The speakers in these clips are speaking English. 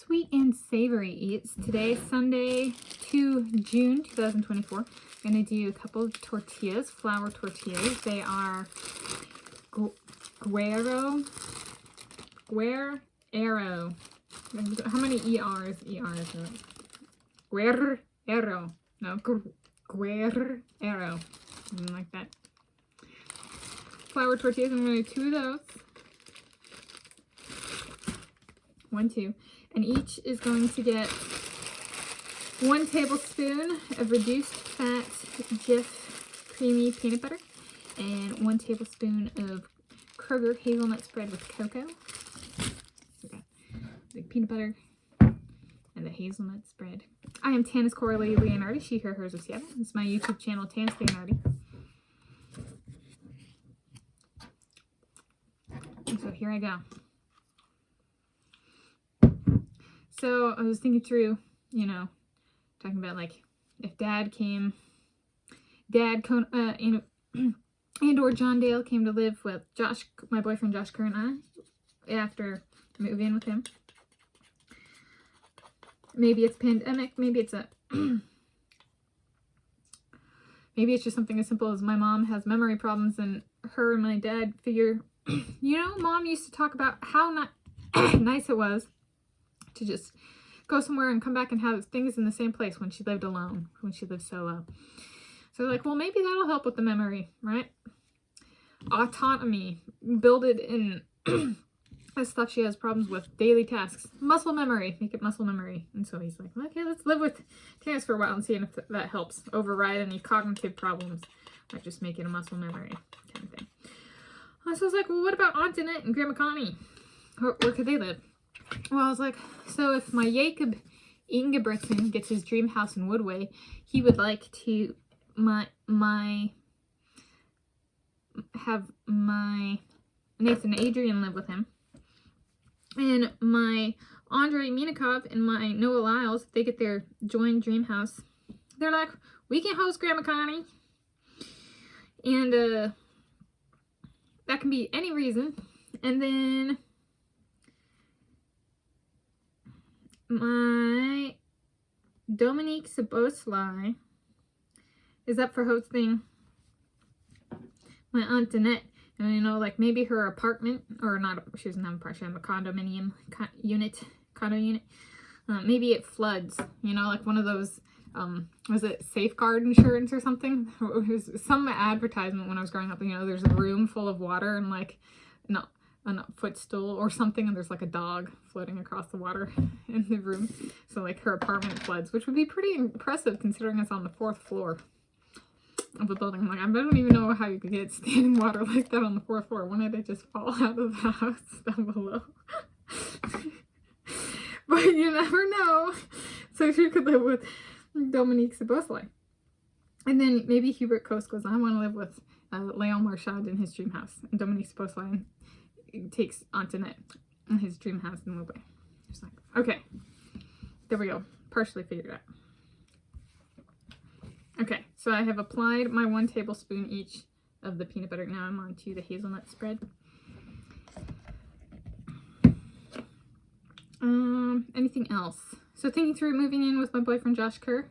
Sweet and Savory Eats. Today, Sunday, 2 June 2024. I'm going to do a couple of tortillas, flour tortillas. They are Guerrero. How many ERs? Guerrero. No, Guerrero. Something like that. Flour tortillas. I'm going to do 2 of those. 1, 2. And each is going to get 1 tablespoon of reduced fat Jif creamy peanut butter and 1 tablespoon of Kroger hazelnut spread with cocoa. Okay. The peanut butter and the hazelnut spread. I am Tanis Coralee Leonhardi, she, her, hers of Seattle. This is my YouTube channel, Tanis Leonhardi. And so here I go. So I was thinking through, talking about like if Dad and or John Dale came to live with Josh, my boyfriend Josh Kerr, and I after I move in with him. Maybe it's pandemic. Maybe it's maybe it's just something as simple as my mom has memory problems, and her and my dad figure, Mom used to talk about how nice it was to just go somewhere and come back and have things in the same place when she lived alone, when she lived solo. So like, well, maybe that'll help with the memory, right? Autonomy, build it in as stuff she has problems with, daily tasks, muscle memory, make it muscle memory. And so he's like, okay, let's live with Tanis for a while and see if that helps override any cognitive problems, like just make it a muscle memory kind of thing. So I was like, well, what about Aunt Annette and Grandma Connie? Where could they live? Well, I was like, so if my Jacob Ingebrigtsen gets his dream house in Woodway, he would like to have my Nathan Adrian live with him. And my Andrei Minikov and my Noah Lyles, if they get their joint dream house, they're like, we can host Grandma Connie. And that can be any reason. And then my Dominique Sabosly is up for hosting my Aunt Annette. And like maybe her apartment, or not, she doesn't have an apartment, she has a condominium condo unit. Maybe it floods, like one of those, was it safeguard insurance or something? It was some advertisement when I was growing up, there's a room full of water and like, a footstool or something, and there's like a dog floating across the water in the room. So like her apartment floods, which would be pretty impressive considering it's on the 4th floor of the building. I'm like, I don't even know how you could get standing water like that on the 4th floor. Wouldn't it just fall out of the house down below? But you never know. So she could live with Dominique Sabosly. And then maybe Hubert Coast goes, I want to live with Leon Marchand in his dream house. And Dominique Sabosly takes Aunt Annette in his dream house in Woodway. Just like, okay, there we go. Partially figured out. Okay, so I have applied my 1 tablespoon each of the peanut butter. Now I'm on to the hazelnut spread. Anything else? So thinking through moving in with my boyfriend Josh Kerr.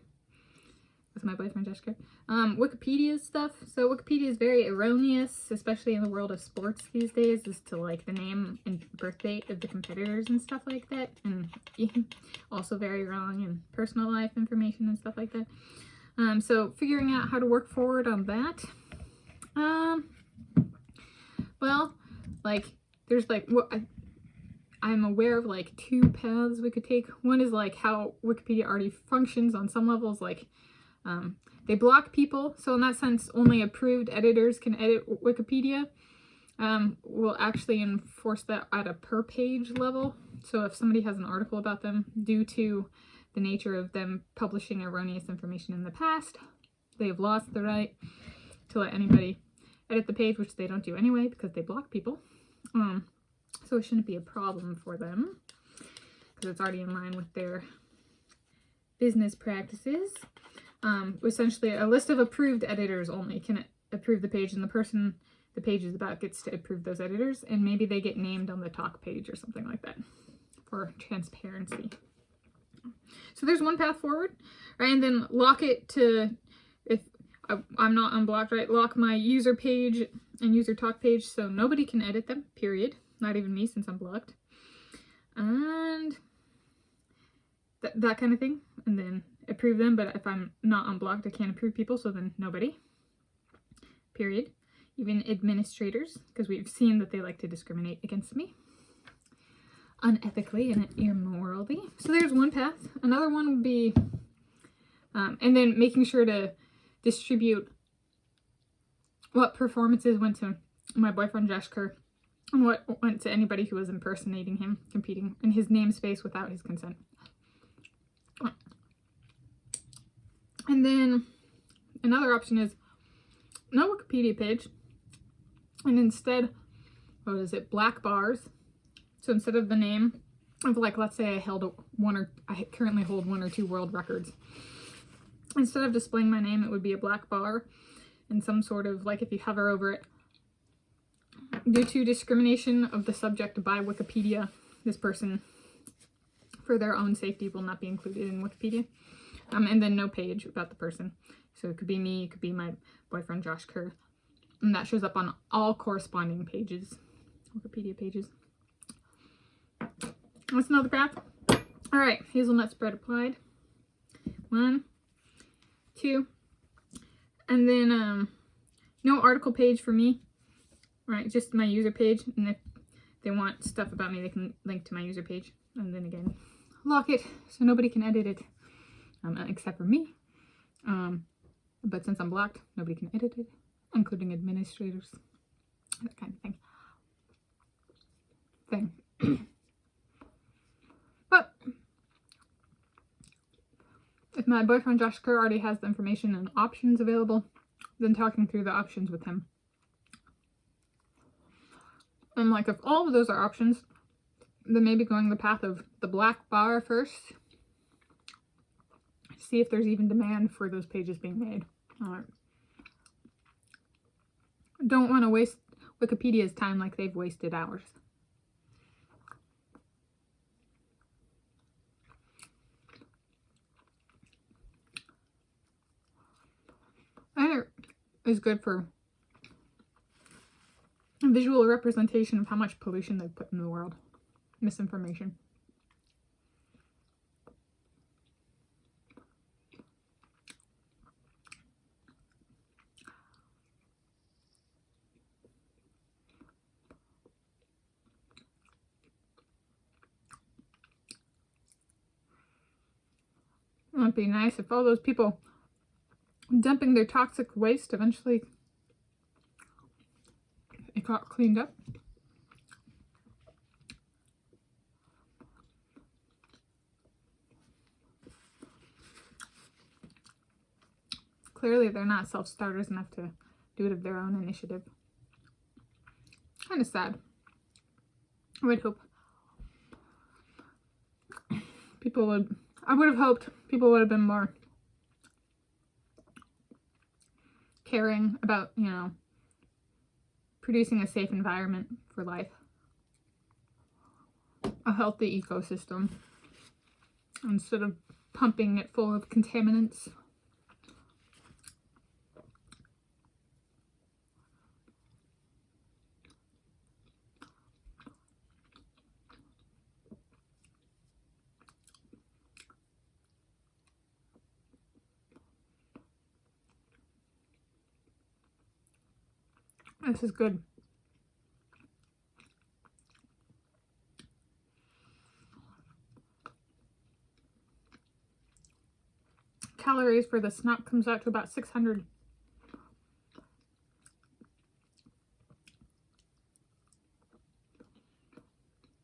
Wikipedia stuff. So Wikipedia is very erroneous, especially in the world of sports these days, as to like the name and birth date of the competitors and stuff like that. And also very wrong in personal life information and stuff like that. So figuring out how to work forward on that. Well, like there's like I'm aware of like 2 paths we could take. One is like how Wikipedia already functions on some levels, like they block people, so in that sense only approved editors can edit Wikipedia. We'll actually enforce that at a per page level. So if somebody has an article about them, due to the nature of them publishing erroneous information in the past, they've lost the right to let anybody edit the page, which they don't do anyway because they block people. So it shouldn't be a problem for them because it's already in line with their business practices. Essentially, a list of approved editors only can approve the page, and the person the page is about gets to approve those editors, and maybe they get named on the talk page or something like that. for transparency. So there's one path forward, right? And then lock it to, if I'm not unblocked, right? Lock my user page and user talk page so nobody can edit them, period. Not even me since I'm blocked. And that kind of thing. And then approve them, but if I'm not unblocked, I can't approve people, so then nobody. Period. Even administrators, because we've seen that they like to discriminate against me unethically and immorally. So there's one path. Another one would be, and then making sure to distribute what performances went to my boyfriend Josh Kerr and what went to anybody who was impersonating him, competing in his namespace without his consent. And then another option is no Wikipedia page, and instead, what is it, black bars. So instead of the name of, like, let's say I currently hold 1 or 2 world records. Instead of displaying my name, it would be a black bar and some sort of, like, if you hover over it, due to discrimination of the subject by Wikipedia, this person, for their own safety, will not be included in Wikipedia. And then no page about the person. So it could be me, it could be my boyfriend Josh Kerr. And that shows up on all corresponding pages, Wikipedia pages. That's another path. All right, hazelnut spread applied. 1, 2. And then no article page for me. Right, just my user page. And if they want stuff about me, they can link to my user page. And then again, lock it so nobody can edit it. Except for me. But since I'm blocked, nobody can edit it, including administrators. That kind of thing. But if my boyfriend Josh Kerr already has the information and options available, then talking through the options with him. And like, if all of those are options, then maybe going the path of the black bar first. See if there's even demand for those pages being made. Don't want to waste Wikipedia's time like they've wasted ours. And it is good for a visual representation of how much pollution they've put in the world. Misinformation. It would be nice if all those people dumping their toxic waste eventually it got cleaned up. Clearly they're not self-starters enough to do it of their own initiative. Kind of sad. I would hope I would have hoped people would have been more caring about, you know, producing a safe environment for life. A healthy ecosystem. Instead of pumping it full of contaminants. This is good. Calories for the snap comes out to about 600.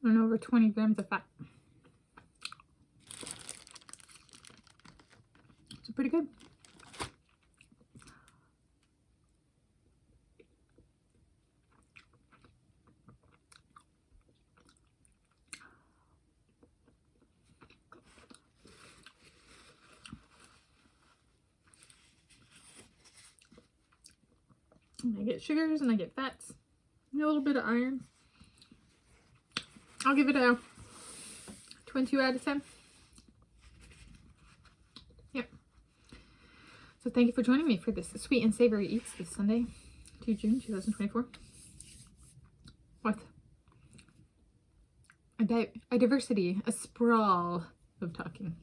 And over 20 grams of fat. So pretty good. And I get sugars and I get fats and a little bit of iron. I'll give it a 22 out of 10. Yep. So thank you for joining me for this Sweet and Savory Eats this Sunday, 2 June 2024. With a diversity, a sprawl of talking.